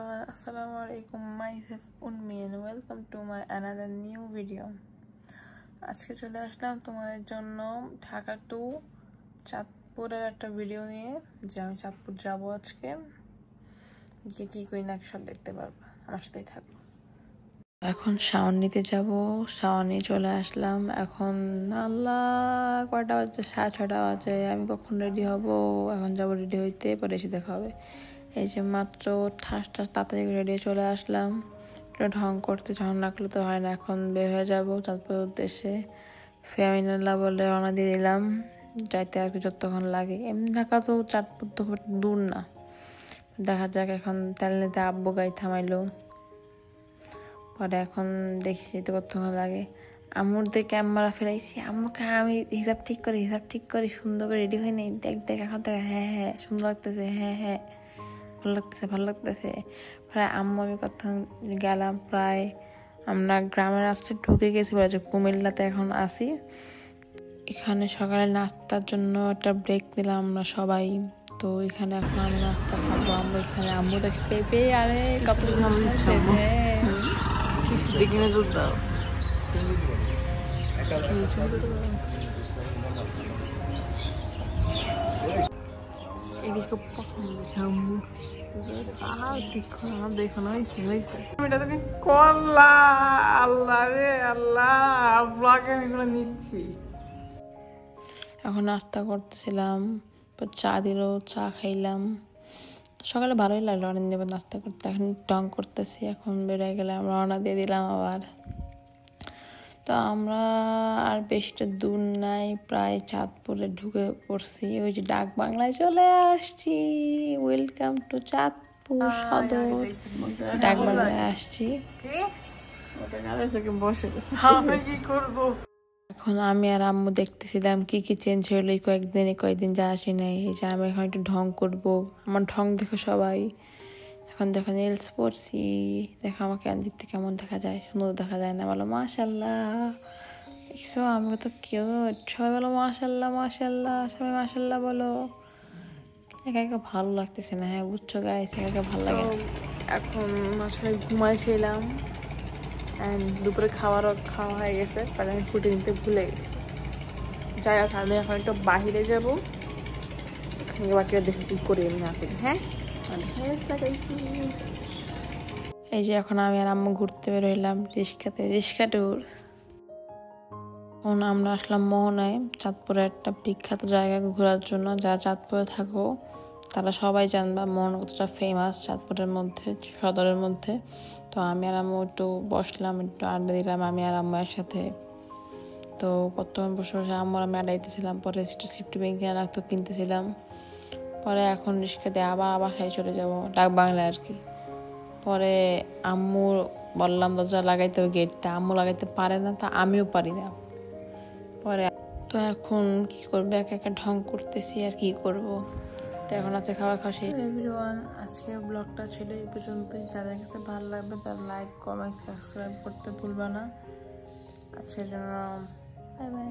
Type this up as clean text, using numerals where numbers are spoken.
everyone, assalamu alaikum, myself Unmi and welcome to my another new video. আজকে চলে আসলাম তোমাদের জন্য ঢাকা টু চাঁদপুরের একটা ভিডিও নিয়ে যে আমি চাঁদপুর যাব আজকে গিয়ে কি করি না সব দেখতে পারবা, আমার সাথেই থাকো। এখন শাওন নিতে যাব, শাওন নিয়ে চলে আসলাম। এখন আল্লাহ কয়টা বাজে, 6:30 বাজে। আমি কখন রেডি হব? এখন যাব রেডি হইতে, পরে এসে দেখা হবে। এই যে মাত্র ঠাস তাড়াতাড়ি রেডি চলে আসলাম। ঢং করতে ঢং রাখলে তো হয় না। এখন বের হয়ে যাব চাঁদপুরের উদ্দেশ্যে। ফ্যামিনাল্লাহ বলে রওনা দিয়ে দিলাম, যাইতে আর কি যতক্ষণ লাগে। এমনি ঢাকা তো চাঁদপুর তো দূর না। দেখা যাক, এখন তেল নিতে আব্বু গাড়ি থামাইলো। পরে এখন দেখছি তো কতক্ষণ লাগে। আম্মুর দিয়ে ক্যামেরা ফেরাইছি, আম্মুকে আমি হিসাব ঠিক করি সুন্দর করে রেডি হয়ে নেই। দেখ এখন থেকে হ্যাঁ সুন্দর লাগতেছে, হ্যাঁ ভালো লাগতেছে। প্রায় আম্মু আমি কথা গেলাম, প্রায় আমরা গ্রামের রাস্তায় ঢুকে গেছি। বলে যে কুমিল্লাতে এখন আসি। এখানে সকালে নাস্তার জন্য একটা ব্রেক নিলাম আমরা সবাই। তো এখানে এখন আমি নাস্তা খাবো। আম্মু এখানে আম্মু দেখে পেঁপে আরে কত কিনে দুধ দাও। এদিকে পছন্দ হয়েছে আম্মু। দেখো না হয়েছে করলা। আল্লাহ রে আল্লাহ, ব্লগে আমি এগুলো নিচ্ছি। এখন নাস্তা করতেছিলাম, চা দিল, চা খাইলাম। সকালে ভালোই লাগলো অনেক দিন নাস্তা করতে। এখন টং করতেছি, এখন বেরোয় গেলাম, রওনা দিয়ে দিলাম আবার। তো আমরা আর বেশিটা দূর নাই, প্রায় চাঁদপুরে ঢুকে পড়ছি। ওই যে ডাক বাংলায় চলে আসছি। ওয়েলকাম টু চাঁদপুর সদর। ডাক বাংলায় আসছি। এখন আমি আর আম্মু দেখতেছিলাম কি চেঞ্জ হইলো কয়েকদিন যা আসি নাই। এই যে আমি এখন একটু ঢং করবো। আমার ঢং দেখো সবাই। এখন দেখো নেলস পরছি, দেখো আমাকে দিকতে কেমন দেখা যায়, সুন্দর দেখা যায় না? বলো মাশাল্লাহ। দেখছো আমি তো কিউট। সবাই বলো মাশাল্লাহ, সবাই মাশাল্লাহ বলো। একা ভালো লাগতেছে না। হ্যাঁ বুঝছো গাইস, একা ভালো লাগে না। এখন আসলে ঘুমাইছিলাম। দুপুরে খাওয়া হয়ে গেছে, পরে আমি ফুটে নিতে ভুলে গেছি। যাই হোক, আমি এখন একটু বাহিরে যাবো। বাকিরা দেখে কি করি আমি না করি। হ্যাঁ এই যে এখন আমি আর আম্মু ঘুরতে বেরোইলাম রিস্কা ট্যুর। এখন আমরা আসলাম মোহনায়, চাঁদপুরের একটা বিখ্যাত জায়গা ঘোরার জন্য। যারা চাঁদপুরে থাকো তারা সবাই জানবা মোহনা কতটা ফেমাস চাঁদপুরের মধ্যে, সদরের মধ্যে। তো আমি আর আম্মু একটু বসলাম, একটু আড্ডা দিলাম আমি আর আম্মুর সাথে। তো কতক্ষণ বসে আম্মুর আমি আড্ডা দিতেছিলাম। পরে সিফটি ব্যাংকে লাগতো কিনতেছিলাম। পরে এখন রিস্কাতে আবার খাই চলে যাব ডাক বাংলায় আর কি। পরে আম্মু বললাম দরজা লাগাইতে হবে, গেটটা। আম্মু লাগাইতে পারে না, তা আমিও পারি না। পরে তো এখন কি করবো, একা ঢং করতেছি আর কি করব। তো এখন আছে খাওয়া শেষ। এভরিওয়ান, আজকে ব্লগটা ছিল এই পর্যন্তই। যাদের কাছে ভালো লাগবে তার লাইক কমেন্ট সাবস্ক্রাইব করতে ভুলবা না। আজকের জন্য বাই বাই।